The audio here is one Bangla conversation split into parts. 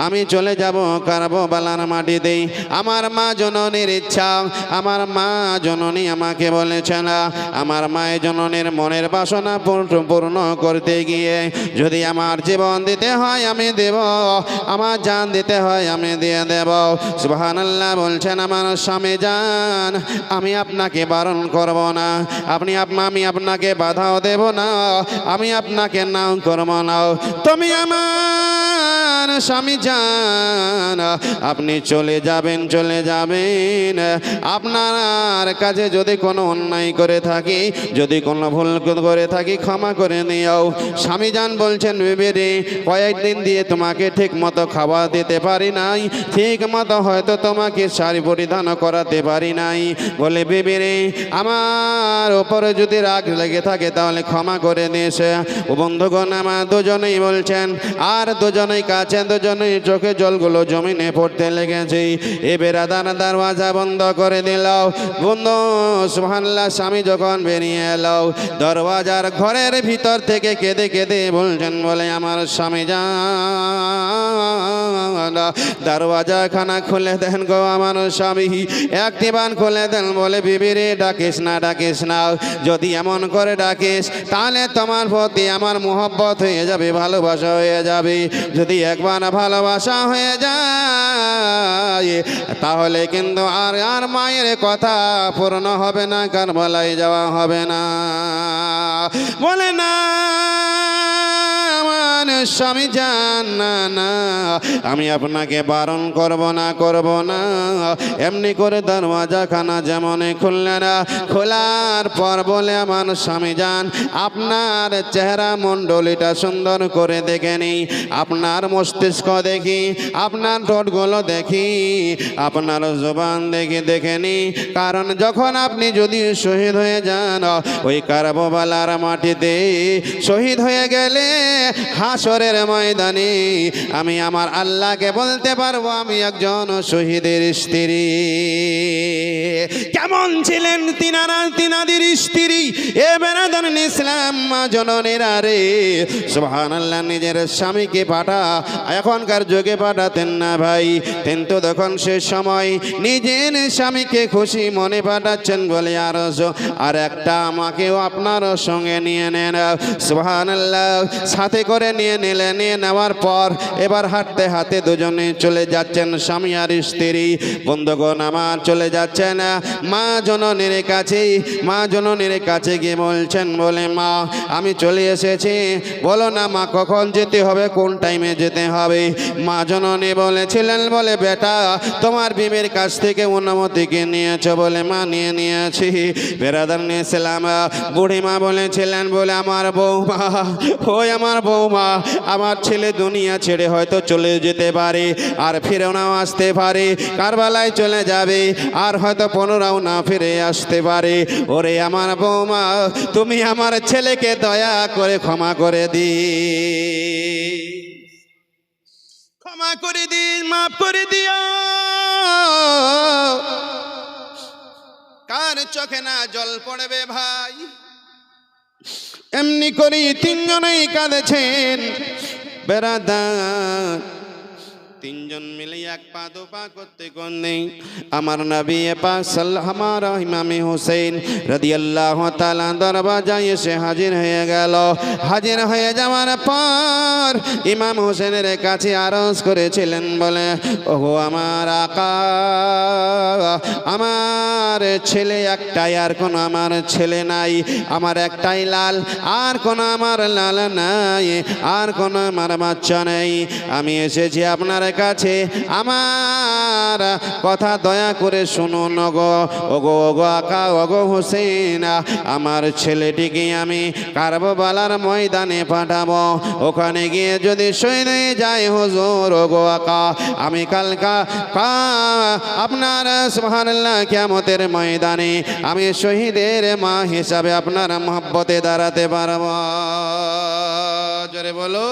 আমি চলে যাব কারবালার মাটিতে। আমার মা জননীর ইচ্ছা, আমার মা জননী আমাকে বলেছেন আমার মায়ের জননীর মনের বাসনা পূর্ণ করতে গিয়ে যদি আমার জীবন দিতে হয় আমি দেব, আমার জান দিতে হয় আমি দিয়ে দেব। সুবহানাল্লাহ বলছেন আমার স্বামী জান, আমি আপনাকে বারণ করব না, আমি আপনাকে বাধাও দেব না, আমি আপনাকে নাও করব না। তুমি আমার স্বামী জান, আপনি চলে যাবেন আপনার কাছে যদি কোনো অন্যায় করে থাকি, যদি কোনো ভুল করে থাকি ক্ষমা করে নিও। স্বামী জান বলছেন বিবি রে, কয়েকদিন দিয়ে তোমাকে ঠিক মতো খাওয়া দিতে পারি নাই, ঠিক মতো হয়তো তোমাকে শাড়ি পরিধান করাতে পারি নাই, বলে বিবি রে আমার ওপরে যদি রাগ লেগে থাকে তাহলে ক্ষমা করে দিয়েছে। ও বন্ধুগণ আমার দুজনেই বলছেন, আর দুজনেই কাছে, দুজনেই চোখে জলগুলো জমিনে পড়তে লেগেছে। এ বেরাদার দরওয়াজা বন্ধ করে দিল। বন্ধু সুবহানাল্লাহ, স্বামী যখন বেরিয়ে এলো দরওয়াজার ঘরের ভিতর থেকে কেঁদে কেঁদে বলছেন, বলে আমার স্বামী জান দরওয়াজা খানা খুলে দেন গো আমার স্বামী, একটিবার খুলে দেন। বলে বিবি রে ডাকিস না, যদি এমন করে ডাকিস তাহলে তোমার প্রতি আমার মোহব্বত হয়ে যাবে, ভালোবাসা হয়ে যাবে। যদি একবার ভালোবাসা হয়ে যায় তাহলে কিন্তু আর মায়ের কথা পূর্ণ হবে না, কারবালায় যাওয়া হবে না। বলে না আমার স্বামী জান, না আমি আপনাকে বারণ করব না। এমনি করে দরওয়াজা খানা যেমন খুললেন, খোলার পর বলে আমার স্বামী জান আপনার চেহারা মণ্ডলীটা সুন্দর করে দেখে নি, আপনার মস্তিষ্ক দেখি, আপনার ঠোঁটগুলো দেখি, আপনার জবান দেখে নি। কারণ যখন আপনি যদি শহীদ হয়ে যান ওই কারবালার মাটিতে, শহীদ হয়ে গেলে হাসরের ময়দানে আমি আমার আল্লাহকে বলতে পারবো আমি একজন শহীদের স্ত্রী। কেমন ছিলেন তিনাদের স্ত্রী? এ বেরাদার ইসলাম মা জননীরা রে, সুবহানাল্লাহ, নিজের স্বামীকে এখনকার যুগে পাঠাতেন না ভাই, কিন্তু তখন সে সময় নিজের স্বামীকে খুশি মনে পাঠাচ্ছেন বলে আর একটা আমাকেও আপনার সঙ্গে নিয়ে নেন। সুবহানাল্লাহ, সাথে করে নিয়ে নেওয়ার পর এবার হাঁটতে হাঁটতে দুজনে চলে যাচ্ছেন, স্বামী আর স্ত্রী। বন্ধুগণ আমার চলে যাচ্ছেন মা জননীর কাছে গিয়ে বলছেন, বলে মা আমি চলে এসেছি, বলো না মা কখন যেতে হবে, কোন টাইমে যেতে হবে। মা জননী বলেছিলেন, বলে বেটা তোমার বিবির কাছ থেকে অনুমতিকে নিয়েছো? বলে মা নিয়েছি। বেরাদার নিয়েছিলাম, বুড়ি মা বলেছিলেন, বলে আমার বৌমা আমার ছেলে দুনিয়া ছেড়ে হয়তো চলে যেতে পারে, আর ফিরেও নাও আসতে পারে, কারবালায় চলে যাবে, আর হয়তো পুনরাও না ফিরে আসতে পারে। ওরে আমার বৌমা তুমি আমার ছেলেকে দয়া করে ক্ষমা করে মাফ করে দিও। কার চোখে না জল পড়বে ভাই? এমনি করে তিনজনেই কাঁদেছেন বেরাদার, তিনজন মিলে এক পা দু পা করতে নেই আমার নবী পাক আমার ইমামে হুসেন রাদিয়াল্লাহু তাআলা দরবাজায় এসে হাজির হয়ে গেল। হাজির হয়ে যাওয়ার পর ইমাম হোসেনের কাছে আরজ করেছিলেন, বলে ওগো আমার আকা, আমার ছেলে একটাই, আর কোনো আমার ছেলে নাই, আমার একটাই লাল, আর কোনো আমার লাল নাই, আর কোনো আমার বাচ্চা নেই। আমি এসেছি আপনার কাছে, আমার কথা দয়া করে শুনুন ওগো আকা, ওগো হোসেন, আমার ছেলেটিকে আমি কারবালার ময়দানে পাঠাবো, ওখানে গিয়ে যদি শহীদ হয়ে যায় হুজুর ওগো আকা, আমি কালকা আপনার সুবহানাল্লাহ কিয়ামতের ময়দানে আমি শহীদের মা হিসাবে আপনার মহব্বতে দাঁড়াতে পারবো। জোরে বলো।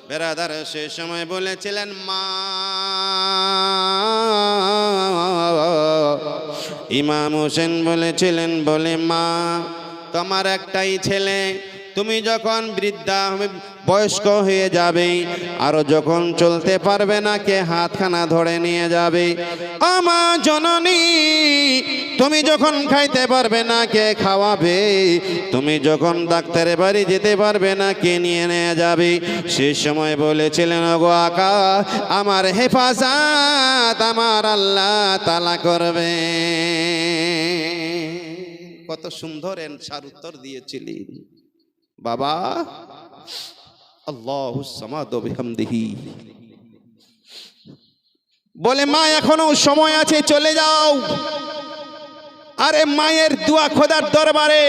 বেরাদার সে সময় বলেছিলেন, মা ইমাম হোসেন বলেছিলেন, বলে মা তোমার একটাই ছেলে, তুমি যখন বৃদ্ধা বয়স্ক হয়ে যাবে, আরো যখন চলতে পারবে না, কে হাতখানা ধরে নিয়ে যাবে? আমা জননী, তুমি যখন খাইতে পারবে না, কে খাওয়াবে? তুমি যখন ডাক্তারের বাড়ি যেতে পারবে না, কে নিয়ে নিয়ে যাবে? সে সময় বলেছিলেন, ওগো আকা, আমার হেফাজত আমার আল্লাহ তাআলা করবে। কত সুন্দর এনসার উত্তর দিয়েছিলেন বাবা। আল্লাহুস সামাদ বিহামদিহি। বলে মা এখনো সময় আছে, চলে যাও। আরে মায়ের দোয়া খোদার দরবারে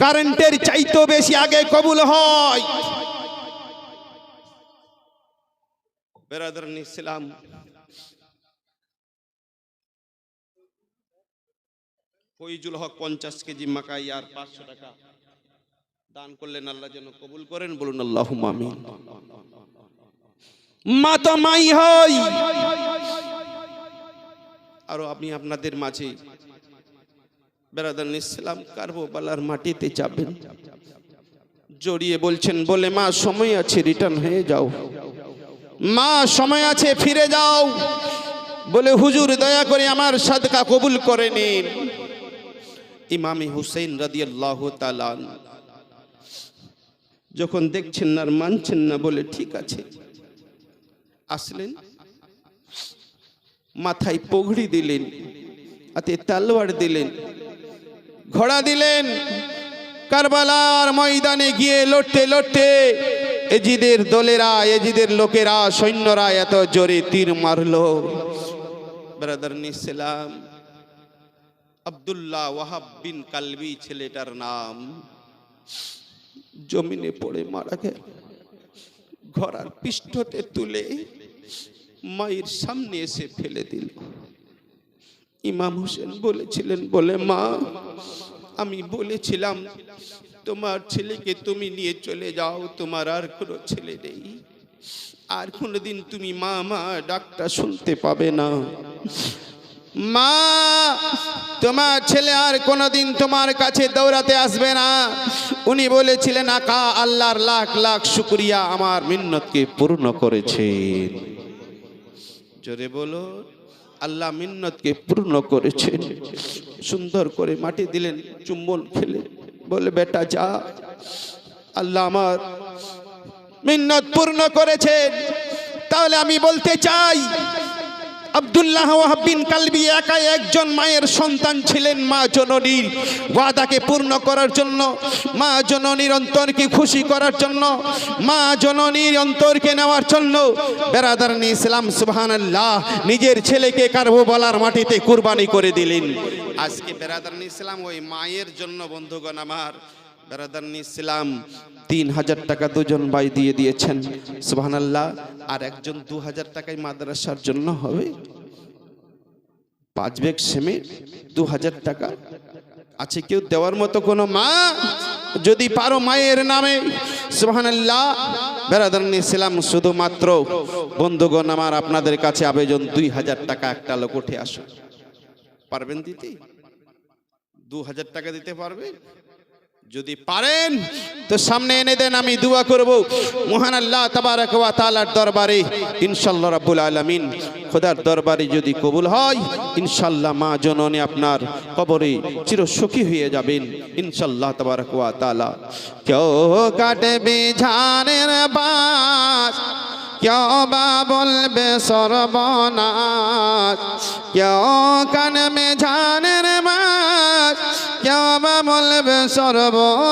কারেন্টের চাইতেও বেশি আগে কবুল হয়। বেরাদারান ইসলাম, ফয়জুল হক 50 কেজি মাকাই আর 500 টাকা দান করলেন, আল্লাহ যেন কবুল করেন, বলুন আল্লাহুম্মা আমিন। মা তো মাই হয়। আর আমি আপনাদের মাঝে বেরাদারান ইসলাম কারবালার মাটিতে যাবেন, জড়িয়ে বলছেন, বলে মা সময় আছে, রিটার্ন হয়ে যাও, মা সময় আছে, ফিরে যাও। বলে হুজুর দয়া করে আমার সাদকা কবুল করে নিন। ইমামে হুসেইন রাদিয়াল্লাহু তাআলা যখন দেখছেন না আর মানছেন না, বলে ঠিক আছে। আসলেন, মাথায় পগড়ি দিলেন, হাতে তলোয়ার দিলেন, ঘোড়া দিলেন, কারবালার ময়দানে গিয়ে লড়তে লড়তে এজিদের দলেরা, এজিদের লোকেরা, সৈন্যরা এত জোরে তীর মারলো। ব্রাদারান ইসলাম, আব্দুল্লাহ ওয়াহাব বিন কালবি ছেলেটার নাম, জমিনে পড়ে মারা গেল। ঘোড়ার পৃষ্ঠতে তুলে মায়ের সামনে এসে ফেলে দিল। ইমাম হোসেন বলেছিলেন, বলে মা, আমি বলেছিলাম তোমার ছেলেকে তুমি নিয়ে চলে যাও, তোমার আর কোনো ছেলে নেই, আর কোনোদিন তুমি মা মা ডাকটা শুনতে পাবে না। মা, তোমার ছেলে আর কোনোদিন তোমার কাছে দৌড়াতে আসবে না। উনি বলেছিলেন, আকা, আল্লাহর লাখ লাখ শুকরিয়া, আমার মিন্নতকে পূর্ণ করেছেন। জোরে বলো, আল্লাহ মিন্নতকে পূর্ণ করেছেন। সুন্দর করে মাটি দিলেন, চুম্বন খেলে বলে, বেটা যা, আল্লাহ আমার মিন্নত পূর্ণ করেছেন। তাহলে আমি বলতে চাই, আব্দুল্লাহ ওয়াহাব বিন কালবি একাই একজন মায়ের সন্তান ছিলেন। মা জননীর ওয়াদাকে পূর্ণ করার জন্য, মা জননীর অন্তরকে খুশি করার জন্য, মা জননীর অন্তরকে নেওয়ার জন্য বেরাদারান ইসলাম সুবহানাল্লাহ নিজের ছেলেকে কারবালার মাটিতে কুরবানি করে দিলেন। আজকে বেরাদারান ইসলাম ওই মায়ের জন্য, বন্ধুগণ আমার, বেরাদারান ইসলাম 3000 টাকা দুজন ভাই দিয়ে দিয়েছেন, সুবহানাল্লাহ। আর একজন 2000 টাকায় মাদ্রাসার জন্য হবে। 5 ব্যাগ সিমেন্ট, 2000 টাকা। আছে কেউ দেওয়ার মতো কোনো মা? যদি পারো মায়ের নামে, সুবহানাল্লাহ। বেরাদারান ইসলাম, শুধুমাত্র বন্ধুগণ আমার, আপনাদের কাছে আবেদন, 2000 টাকা একটা লোক উঠে আসো। পারবেন দিতে? 2000 টাকা দিতে পারবে? যদি পারেন তো সামনে এনে দেন, আমি দোয়া করব মহান আল্লাহ তাবারক ওয়া তাআলার দরবারে, ইনশাআল্লাহ রাব্বুল আলামিন খোদার দরবারে যদি কবুল হয়, ইনশাআল্লাহ মা জননী আপনার কবরে চিরসুখী হয়ে যাবেন ইনশাআল্লাহ তাবারক ওয়া তাআলা। কেউ কাটবে ঝানের বাস, কেউ বা বলবে সর্বনাশ, কেউ কানবে ঝানের বাস, কেউ বা বলবে সর্বনাশ,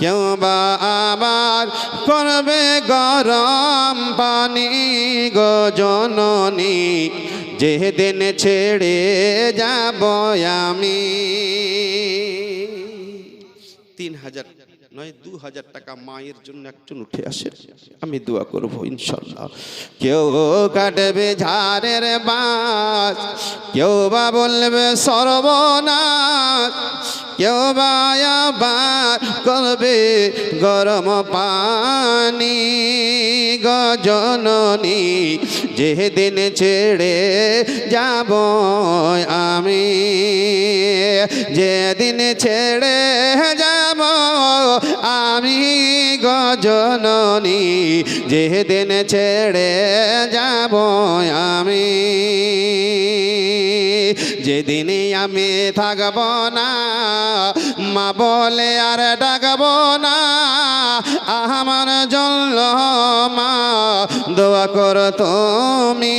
কেউ বা আবার করবে গরম পানি গো জননী, যেদিন ছেড়ে যাব আমি। 3000 নয়, 2000 টাকা মায়ের জন্য একজন উঠে আসে, আমি দোয়া করবো ইনশাআল্লাহ। কেউ কাটবে ঝাড়ের বাস, কেউ বা বলবে সর্বনাশ, কেউ বা আবার করবে গরম পানি গজননী যেদিন ছেড়ে যাব আমি যেদিন ছেড়ে যাব আমি গজননী যেদিন ছেড়ে যাব আমি যেদিনই আমি থাকব না মা বলে আর ডাকব না আমার জন্য মা দোয়া করো তুমি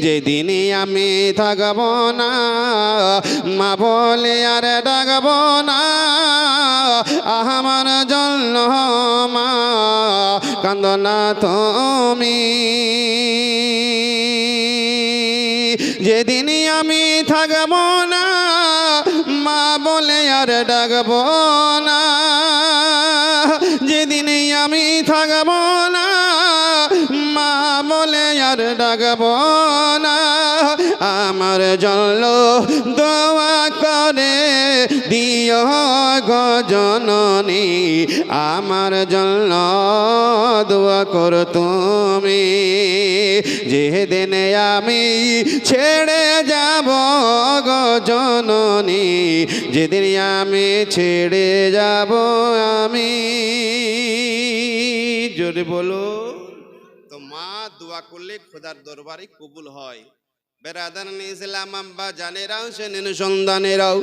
যেদিনই আমি থাকব না মা বলে আর ডাকব না আমার জন্য মা কান্দ না তুমি যেদিনই আমি থাকব না মা বলে আর ডাকব না যেদিনই আমি থাকব না মা বলে আর ডাকব না আমার জন্য দোয়া করে দিও গো জননী আমার জন্য দোয়া করো তুমি যেদিন আমি ছেড়ে যাব গো জননী যেদিন আমি ছেড়ে যাব আমি জোরে বলো তো মা দোয়া করলে খোদার দরবারে কবুল হয় বেরাদার ইসলাম আম্বা জানেরাও শুনেন সন্তানেরাও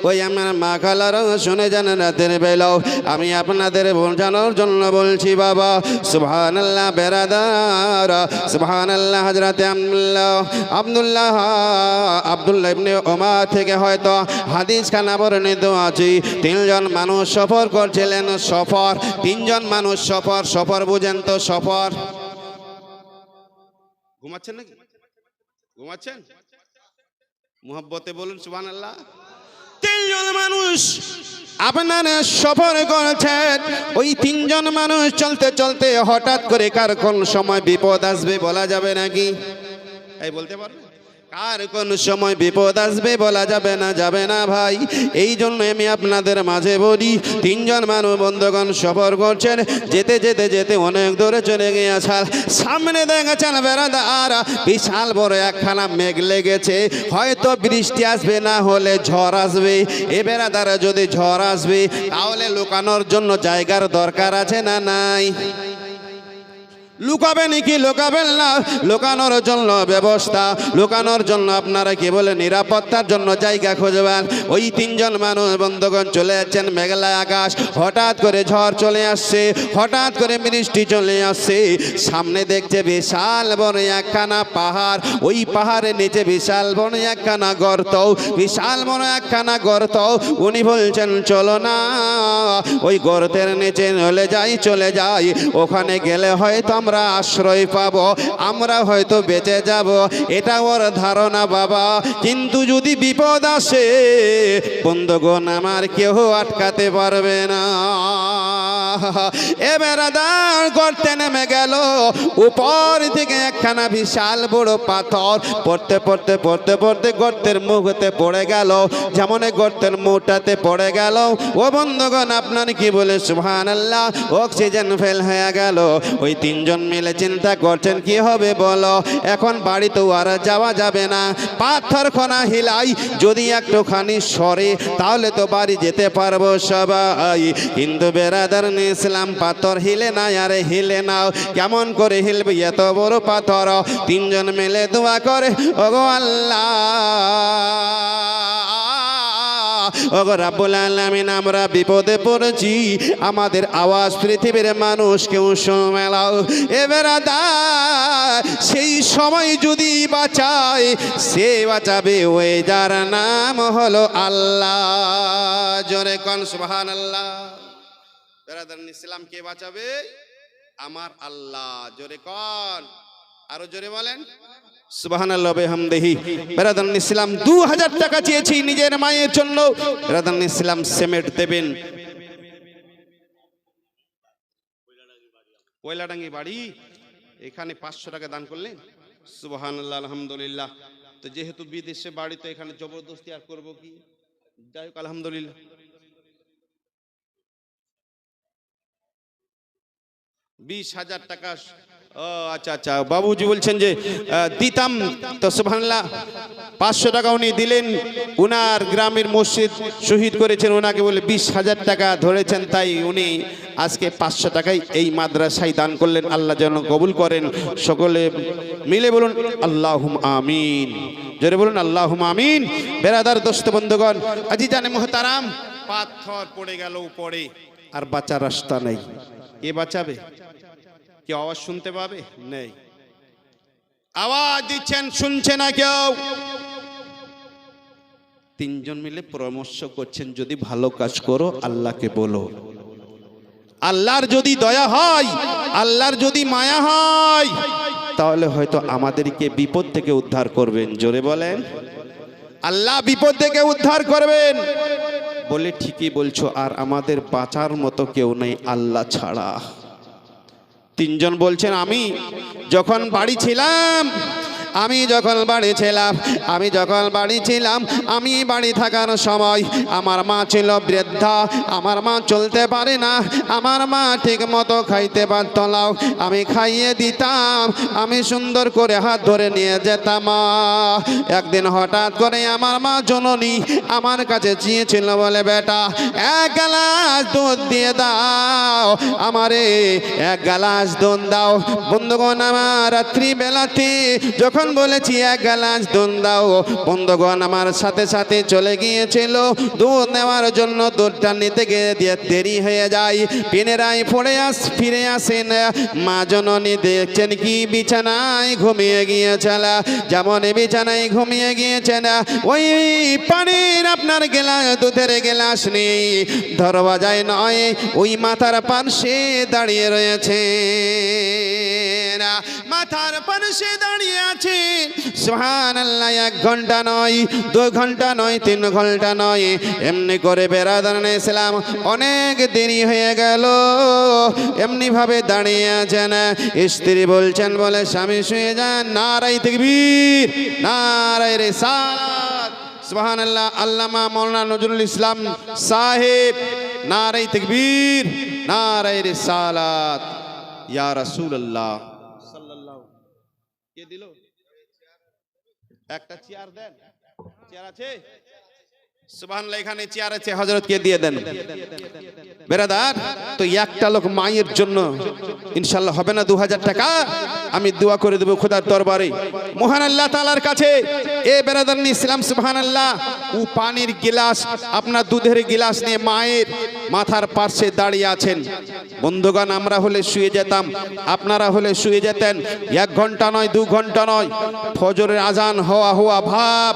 ওই আমার মা খালারাও শুনে যান রাতের বেলাও আমি আপনাদের বোঝানোর জন্য বলছি বাবা সুবহানাল্লাহ বেরাদার সুবহানাল্লাহ হযরতে আব্দুল্লাহ ইবনে ওমর থেকে হয়তো হাদিস খানা বর্ণিত আছে তিনজন মানুষ সফর করছিলেন সফর তিনজন মানুষ সফর বুঝেন তো সফর ঘুমাচ্ছেন নাকি ঘুমাচ্ছেন মুহাব্বতে বলুন সুবহানাল্লাহ তিনজন মানুষ আপনার সফর করেছেন ওই তিনজন মানুষ চলতে চলতে হঠাৎ করে কার কোন সময় বিপদ আসবে বলা যাবে নাকি এই বলতে পারবে কার কোন সময় বিপদ আসবে বলা যাবে না ভাই এই জন্য আমি আপনাদের মাঝে বলি তিনজন মানুষ বন্ধুগণ সফর করছেন যেতে যেতে যেতে অনেক দূরে চলে গিয়েছেন সামনে দেখেছেন বেড়াদার বিশাল বড় একখানা মেঘ লেগেছে হয়তো বৃষ্টি আসবে না হলে ঝড় আসবে এ বেড়াদার যদি ঝড় আসবে তাহলে লুকানোর জন্য জায়গার দরকার আছে না নাই লুকাবেন কি লুকাবেন না লুকানোর জন্য ব্যবস্থা লুকানোর জন্য আপনারা কি বলে নিরাপত্তার জন্য জায়গা খুঁজবেন ওই তিনজন মানুষ বন্ধুগণ চলে যাচ্ছেন মেঘলা আকাশ হঠাৎ করে ঝড় চলে আসছে হঠাৎ করে বৃষ্টি চলে আসছে সামনে দেখছে বিশাল বড় একখানা পাহাড় ওই পাহাড়ের নিচে বিশাল বড় একখানা গর্ত বিশাল বড় একখানা গর্ত উনি বলছেন চলো না ওই গর্তের নিচে চলে যাই ওখানে গেলে হয়তো আমরা আশ্রয় পাবো আমরা হয়তো বেঁচে যাব এটা ওর ধারণা বাবা কিন্তু যদি বিপদ আসে বন্ধুগণ আমার কেউ আটকাতে পারবে না এবারে গর্তে নেমে গেল উপর থেকে একখানা বিশাল বড় পাথর পড়তে পড়তে পড়তে পড়তে গর্তের মুখতে পড়ে গেল যেমন গর্তের মুখটাতে পড়ে গেল ও বন্ধুগণ আপনার কি বলে সুবহানাল্লাহ অক্সিজেন ফেল হয়ে গেল ওই তিনজন মিলে চিন্তা করছেন কি হবে বলো এখন বাড়িতে আর যাওয়া যাবে না পাথর খনা হিলাই যদি একটুখানি সরে তাহলে তো বাড়ি যেতে পারবো সবাই কিন্তু বেরাদার ইসলাম পাথর হিলে না আরে হিলে নাও কেমন করে হিলবে এত বড় পাথর তিনজন মিলে দোয়া করে ওগো আল্লাহ ওগো রাব্বুল আলামিন আমরা বিপদে পড়েছি আমাদের আওয়াজ পৃথিবীর মানুষ কেউ শুনে নাও এবারে সেই সময় যদি বাঁচায় সে বাঁচাবে ওই যার নাম হলো আল্লাহ জোরে কোন সুবহানাল্লাহ বেরাদার ইসলাম কে বাঁচাবে আমার আল্লাহ জোরে কোন আরো জোরে বলেন সুবহানাল্লাহ বিহামদিহি বেরাদার ইসলাম 2000 টাকা চেয়েছি নিজের মায়ের জন্য বেরাদার ইসলাম সিমেন্ট দেবেন কয়লাডাঙ্গি বাড়ি এখানে 500 টাকা দান করলেন সুবহানাল্লাহ আলহামদুলিল্লাহ তো যেহেতু বিদেশে বাড়ি, তো এখানে জবরদস্তি আর করবো কি? যাই হোক, আলহামদুলিল্লাহ। 20,000 টাকা। ও আচ্ছা আচ্ছা, বাবুজি বলছেন যে দিতাম, তো সুবহানাল্লাহ 500 টাকা উনি দিলেন। উনার গ্রামের মসজিদ শহীদ করেছেন, ওনাকে বলে 20,000 টাকা ধরেছেন, তাই উনি আজকে 500 টাকায় এই মাদ্রাসায় দান করলেন। আল্লাহ যেন কবুল করেন। সকলে মিলে বলুন আল্লাহুম্মা আমিন, জোরে বলুন আল্লাহুম্মা আমিন। বেরাদার দোস্ত বন্ধুগণ, আজিজানে মুহতারাম, পাথর পড়ে গেল উপরে, আর বাঁচার রাস্তা নেই। কে বাঁচাবে? কেউ আওয়াজ শুনতে পাবে? নেই। আওয়াজ দিচ্ছেন, শুনছে না কেউ। তিনজন মিলে পরামর্শ করছেন, যদি ভালো কাজ করো আল্লাহকে বলো, আল্লাহর যদি দয়া হয়, আল্লাহর যদি মায়া হয়, তাহলে হয়তো আমাদেরকে বিপদ থেকে উদ্ধার করবেন। জোরে বলেন, আল্লাহ বিপদ থেকে উদ্ধার করবেন। বলে ঠিকই বলছো, আর আমাদের বাঁচার মতো কেউ নেই আল্লাহ ছাড়া। তিনজন বলছেন, আমি যখন বাড়ি ছিলাম, আমি যখন বাড়ি ছিলাম, আমি বাড়ি থাকার সময় আমার মা ছিল বৃদ্ধা, আমার মা চলতে পারে না, আমার মা ঠিক মতো খাইতে পারত না, আমি খাইয়ে দিতাম, আমি সুন্দর করে হাত ধরে নিয়ে যেতাম। একদিন হঠাৎ করে আমার মা জননী আমার কাছে চেয়েছিল, বলে বেটা 1 গ্লাস দুধ দিয়ে দাও আমারে, 1 গ্লাস দুধ দাও। বন্ধুগণ আমার, রাত্রি বেলাতে যখন বলেছি 1 গ্লাস দুধ দাও, বন্ধুগণ আমার সাথে সাথে চলে গিয়েছিল দুধ নেওয়ার জন্য। দুধটা নিতে গিয়ে দেরি হয়ে যায়, পিনেরায় ফিরে আসেন। মা জননী দেখছেন কি বিছানায় ঘুমিয়ে গিয়েছিল। যেমন বিছানায় ঘুমিয়ে গিয়েছেন, ওই পানির আপনার গেলাস, দুধের গেলাস নেই, দরওয়াজায় নয়, ওই মাথার পাশে দাঁড়িয়ে রয়েছে, মাথার পাশে দাঁড়িয়ে আছে। সুবহানাল্লাহ, 1 ঘন্টা নয়, 2 ঘন্টা নয়, 3 ঘন্টা নয়, এমনি করে বেরাদান ইসলাম অনেক দেরি হয়ে গেল। এমনি ভাবে দাঁড়িয়ে আছেন। স্ত্রী বলছেন, বলে স্বামী শুয়ে যান। নারায়ে তাকবীর, নারায়ে রিসালাত, সুবহানাল্লাহ। আল্লামা মাওলানা নজরুল ইসলাম সাহেব, নারায়ে তাকবীর, নারায়ে রিসালাত। ইয়া রাসূলুল্লাহ সাল্লাল্লাহু। কে দিল? একটা চেয়ার দেন। চেয়ার আছে? সুবহানাল্লাহ, এখানে চেয়ার আছে, হযরতকে দিয়ে দেন। বেরাদার, তো একটা লোক মায়ের জন্য ইনশাআল্লাহ হবে না 2000 টাকা? আমি দোয়া করে দেব খোদার দরবারে, মহান আল্লাহ তাআলার কাছে। এ বেরাদার ইসলাম, সুবহানাল্লাহ, ও পানির গিলাস, আপনার দুধের গিলাস নিয়ে মায়ের মাথার পাশে দাঁড়িয়ে আছেন। বন্ধুগণ, আমরা হলে শুয়ে যেতাম, আপনারা হলে শুয়ে যেতেন। 1 ঘন্টা নয়, 2 ঘন্টা নয়, ফজরের আজান হওয়া ভাব,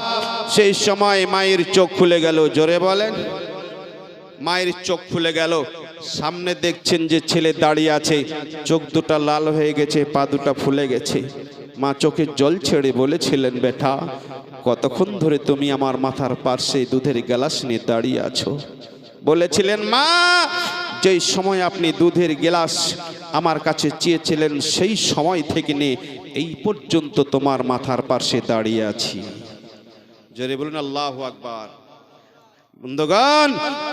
সেই সময় মায়ের চোখ খুলে গেল। জোরে বলেন, মায়ের চোখ খুলে গেল। সামনে দেখছেন যে ছেলে দাঁড়িয়ে আছে, চোখ দুটা লাল হয়ে গেছে, পা দুটা ফুলে গেছে। মা চোখে জল ছেড়ে বলেছিলেন, বেটা কতক্ষণ ধরে তুমি আমার মাথার পাশে দুধের গ্লাস নিয়ে দাঁড়িয়ে আছো? বলেছিলেন, মা যেই সময় আপনি দুধের গ্লাস আমার কাছে চেয়েছিলেন, সেই সময় থেকে নিয়ে এই পর্যন্ত তোমার মাথার পাশে দাঁড়িয়ে আছি। জোরে বলুন আল্লাহু আকবার। বন্ধুগণ,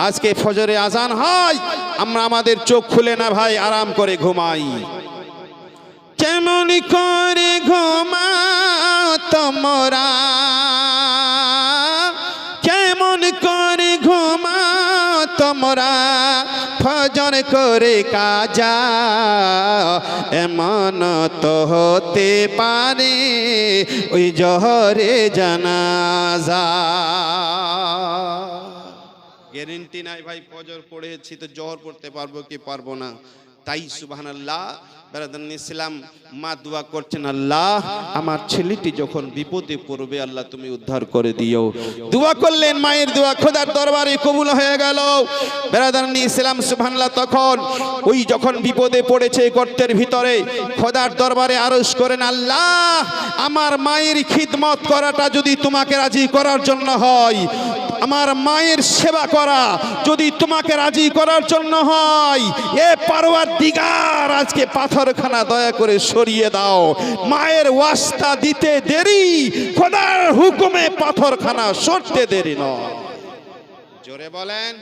আজকে ফজরে আজান হয়, আমরা আমাদের চোখ খুলে না ভাই, আরাম করে ঘুমাই। কেমন করে ঘুমাও তোমরা, কেমন করে ঘুমাও তোমরা, ফজর করে কাজা, এমন তো হতে পারে ওই জোহরে জানাজা। গ্যারেন্টি নাই ভাই, ফজর পড়েছি তো জোহর পড়তে পারবো কি পারবো না। তাই সুবহানাল্লাহ, বেরাদান ইসলাম, মা দোয়া করছেন, আল্লাহ আমার ছেলেটি যখন বিপদে পড়বে, আল্লাহ তুমি উদ্ধার করে দিও। দোয়া করলেন, মায়ের দোয়া খোদার দরবারে কবুল হয়ে গেল। বেরাদান ইসলাম, সুবহানাল্লাহ, তখন ওই যখন বিপদে পড়েছে গর্তের ভিতরে, খোদার দরবারে আরজ করেন, আল্লাহ আমার মায়ের খিদমত করাটা যদি তোমাকে রাজি করার জন্য হয়, আমার মায়ের সেবা করা যদি তোমাকে রাজি করার জন্য হয়, এ পরওয়ারদিগার আজকে পাথরখানা দয়া করে সরিয়ে দাও। মায়ের ওয়াস্তা দিতে দেরি, খোদার হুকুমে পাথরখানা সরতে দেরি নয়। জোরে বলেন।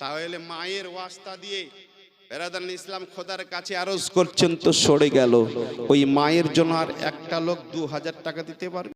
তাহলে মায়ের ওয়াস্তা দিয়ে বেরাদান ইসলাম খোদার কাছে আরজ করছেন তো সরে গেল। ওই মায়ের জন্য আর একটা লোক 2000 টাকা দিতে পারবে?